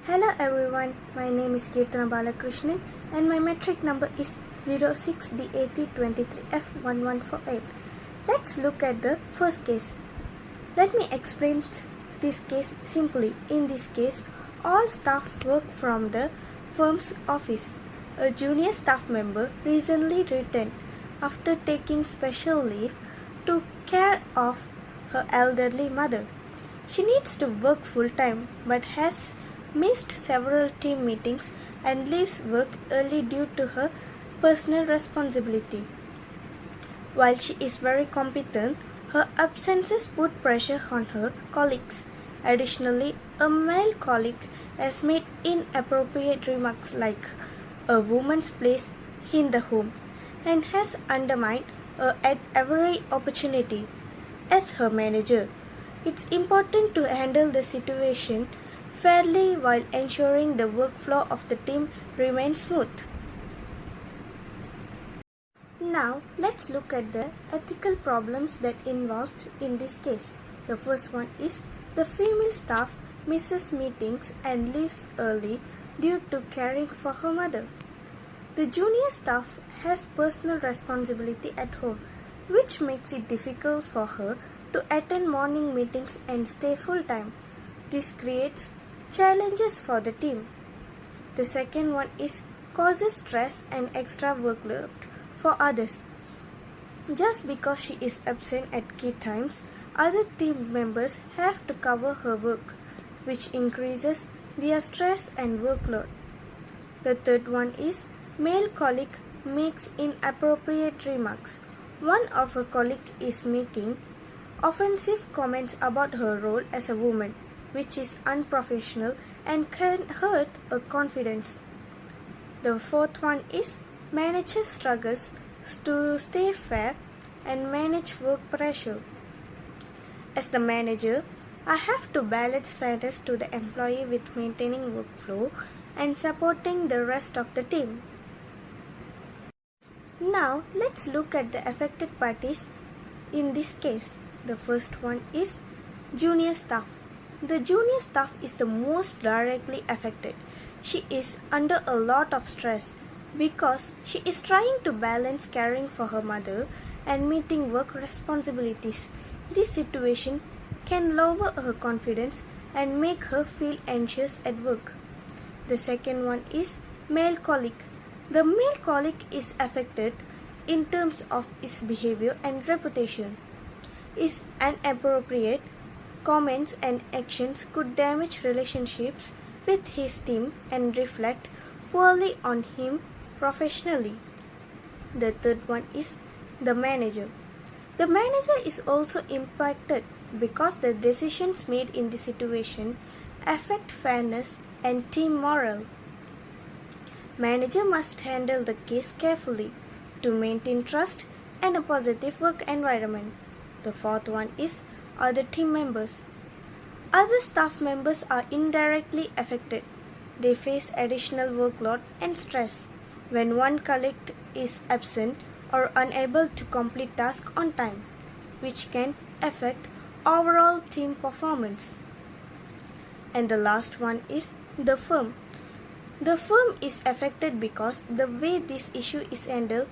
Hello everyone, my name is Kirtana Balakrishnan and my metric number is 06D8023F1148. Let's look at the first case. Let me explain this case simply. In this case, all staff work from the firm's office. A junior staff member recently returned after taking special leave to care of her elderly mother. She needs to work full-time but has missed several team meetings and leaves work early due to her personal responsibility. While she is very competent, her absences put pressure on her colleagues. Additionally, a male colleague has made inappropriate remarks like a woman's place in the home and has undermined her at every opportunity. As her manager, it's important to handle the situation fairly while ensuring the workflow of the team remains smooth. Now, let's look at the ethical problems that involved in this case. The first one is the female staff misses meetings and leaves early due to caring for her mother. The junior staff has personal responsibility at home, which makes it difficult for her to attend morning meetings and stay full-time. This creates challenges for the team. The second one is causes stress and extra workload for others. Just because she is absent at key times, other team members have to cover her work, which increases their stress and workload. The third one is male colleague makes inappropriate remarks. One of her colleagues is making offensive comments about her role as a woman, which is unprofessional and can hurt her confidence. The fourth one is manager struggles to stay fair and manage work pressure. As the manager, I have to balance fairness to the employee with maintaining workflow and supporting the rest of the team. Now, let's look at the affected parties in this case. The first one is junior staff. The junior staff is the most directly affected. She is under a lot of stress because she is trying to balance caring for her mother and meeting work responsibilities. This situation can lower her confidence and make her feel anxious at work. The second one is male colleague. The male colleague is affected in terms of his behavior and reputation. His inappropriate comments and actions could damage relationships with his team and reflect poorly on him professionally. The third one is the manager. The manager is also impacted because the decisions made in the situation affect fairness and team morale. Manager must handle the case carefully to maintain trust and a positive work environment. The fourth one is other team members. Other staff members are indirectly affected. They face additional workload and stress when one colleague is absent or unable to complete tasks on time, which can affect overall team performance. And the last one is the firm. The firm is affected because the way this issue is handled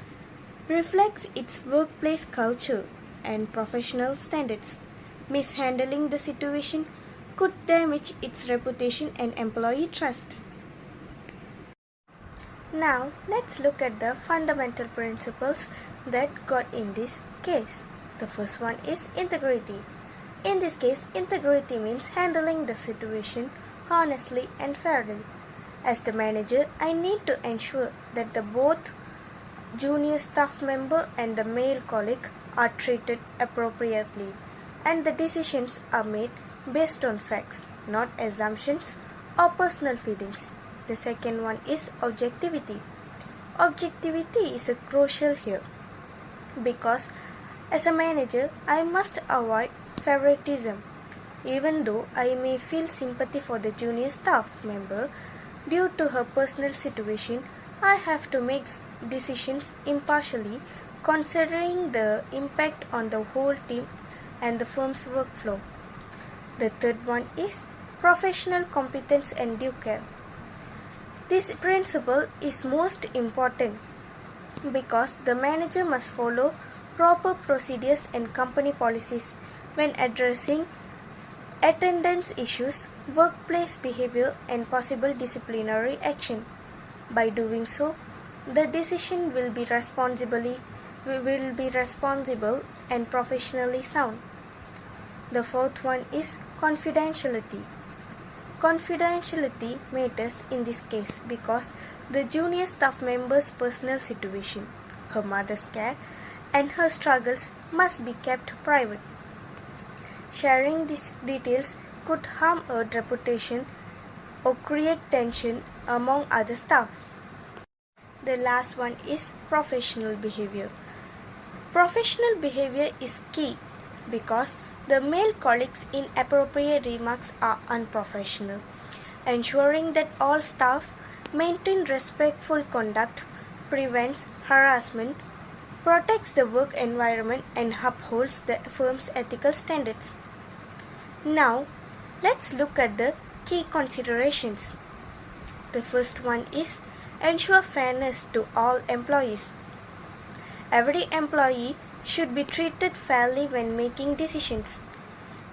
reflects its workplace culture and professional standards. Mishandling the situation could damage its reputation and employee trust. Now, let's look at the fundamental principles that got in this case. The first one is integrity. In this case, integrity means handling the situation honestly and fairly. As the manager, I need to ensure that the both junior staff member and the male colleague are treated appropriately and the decisions are made based on facts, not assumptions or personal feelings. The second one is objectivity. Objectivity is crucial here because as a manager, I must avoid favoritism. Even though I may feel sympathy for the junior staff member due to her personal situation, I have to make decisions impartially considering the impact on the whole team and the firm's workflow. The third one is professional competence and due care. This principle is most important because the manager must follow proper procedures and company policies when addressing attendance issues, workplace behavior, and possible disciplinary action. By doing so, the decision will be responsible and professionally sound. The fourth one is confidentiality. Confidentiality matters in this case because the junior staff member's personal situation, her mother's care, and her struggles must be kept private. Sharing these details could harm her reputation or create tension among other staff. The last one is professional behavior. Professional behavior is key because the male colleagues' inappropriate remarks are unprofessional. Ensuring that all staff maintain respectful conduct prevents harassment, protects the work environment, and upholds the firm's ethical standards. Now, let's look at the key considerations. The first one is ensure fairness to all employees. Every employee should be treated fairly when making decisions,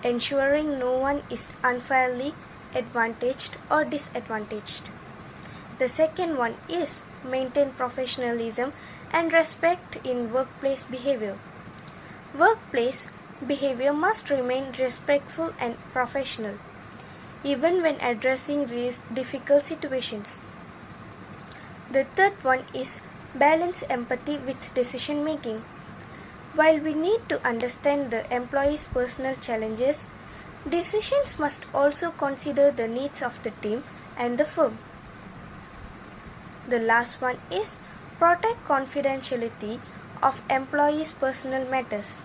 ensuring no one is unfairly advantaged or disadvantaged. The second one is maintain professionalism and respect in workplace behavior. Workplace behavior must remain respectful and professional, even when addressing difficult situations. The third one is balance empathy with decision making. While we need to understand the employee's personal challenges, decisions must also consider the needs of the team and the firm. The last one is protect confidentiality of employees' personal matters.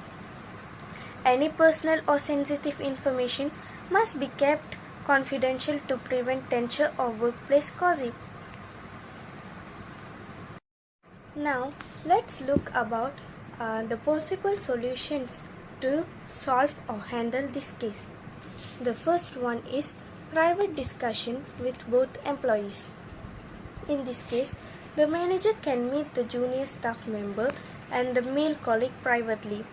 Any personal or sensitive information must be kept confidential to prevent tension or workplace gossip. Now, let's look about the possible solutions to solve or handle this case. The first one is private discussion with both employees. In this case, the manager can meet the junior staff member and the male colleague privately.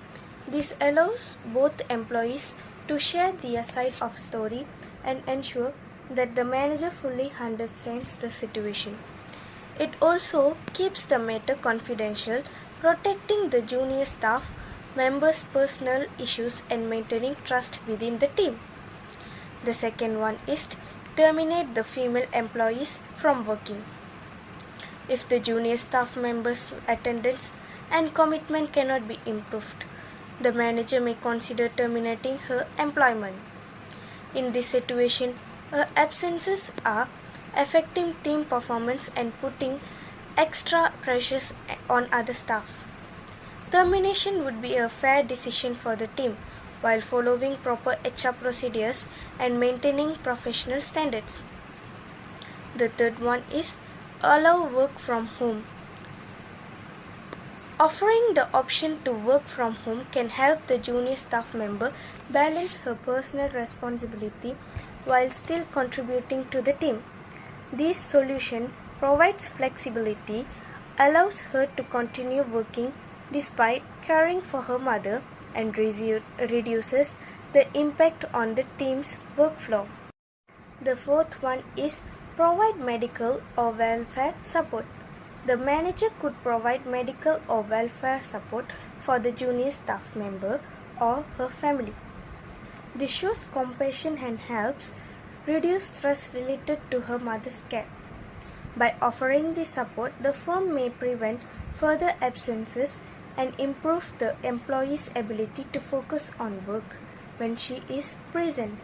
This allows both employees to share their side of story and ensure that the manager fully understands the situation. It also keeps the matter confidential, protecting the junior staff members' personal issues and maintaining trust within the team. The second one is terminate the female employees from working. If the junior staff members' attendance and commitment cannot be improved, the manager may consider terminating her employment. In this situation, her absences are affecting team performance and putting extra pressures on other staff. Termination would be a fair decision for the team while following proper HR procedures and maintaining professional standards. The third one is allow work from home. Offering the option to work from home can help the junior staff member balance her personal responsibility while still contributing to the team. This solution provides flexibility, allows her to continue working despite caring for her mother, and reduces the impact on the team's workflow. The fourth one is provide medical or welfare support. The manager could provide medical or welfare support for the junior staff member or her family. This shows compassion and helps reduce stress related to her mother's care. By offering this support, the firm may prevent further absences and improve the employee's ability to focus on work when she is present.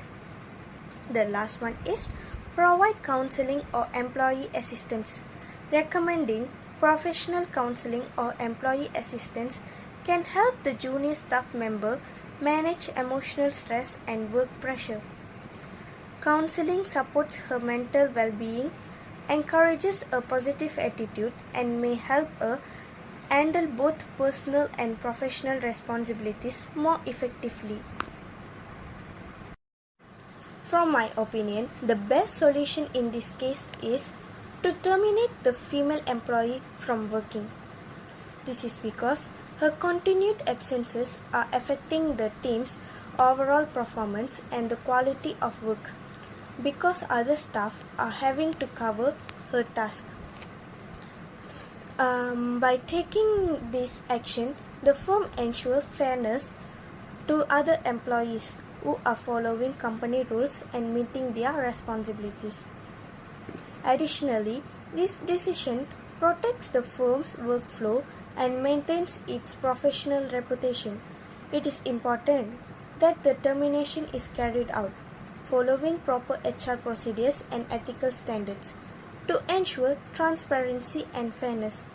The last one is provide counseling or employee assistance. Recommending professional counseling or employee assistance can help the junior staff member manage emotional stress and work pressure. Counseling supports her mental well-being, encourages a positive attitude, and may help her handle both personal and professional responsibilities more effectively. From my opinion, the best solution in this case is to terminate the female employee from working. This is because her continued absences are affecting the team's overall performance and the quality of work, because other staff are having to cover her task. By taking this action, the firm ensures fairness to other employees who are following company rules and meeting their responsibilities. Additionally, this decision protects the firm's workflow and maintains its professional reputation. It is important that the termination is carried out following proper HR procedures and ethical standards to ensure transparency and fairness.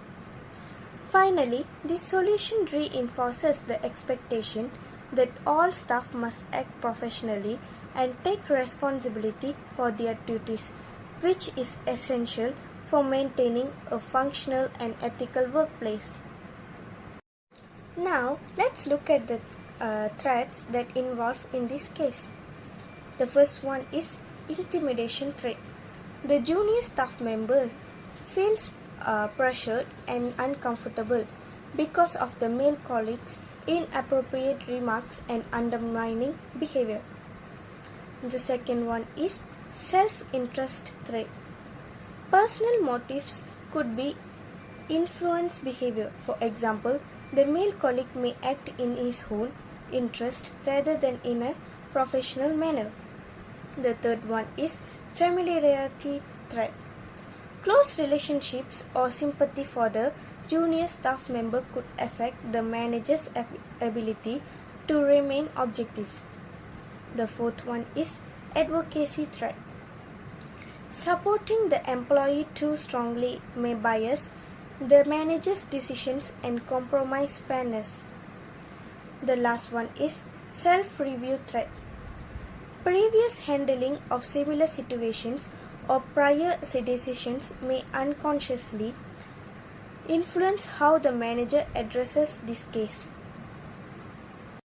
Finally, this solution reinforces the expectation that all staff must act professionally and take responsibility for their duties, which is essential for maintaining a functional and ethical workplace. Now, let's look at the threats that involve in this case. The first one is intimidation threat. The junior staff member feels pressured and uncomfortable because of the male colleagues' inappropriate remarks and undermining behavior. The second one is self-interest threat. Personal motives could be influence behavior. For example, the male colleague may act in his own interest rather than in a professional manner. The third one is familiarity threat. Close relationships or sympathy for the junior staff member could affect the manager's ability to remain objective. The fourth one is advocacy threat. Supporting the employee too strongly may bias the manager's decisions and compromise fairness. The last one is self-review threat. Previous handling of similar situations or prior decisions may unconsciously influence how the manager addresses this case.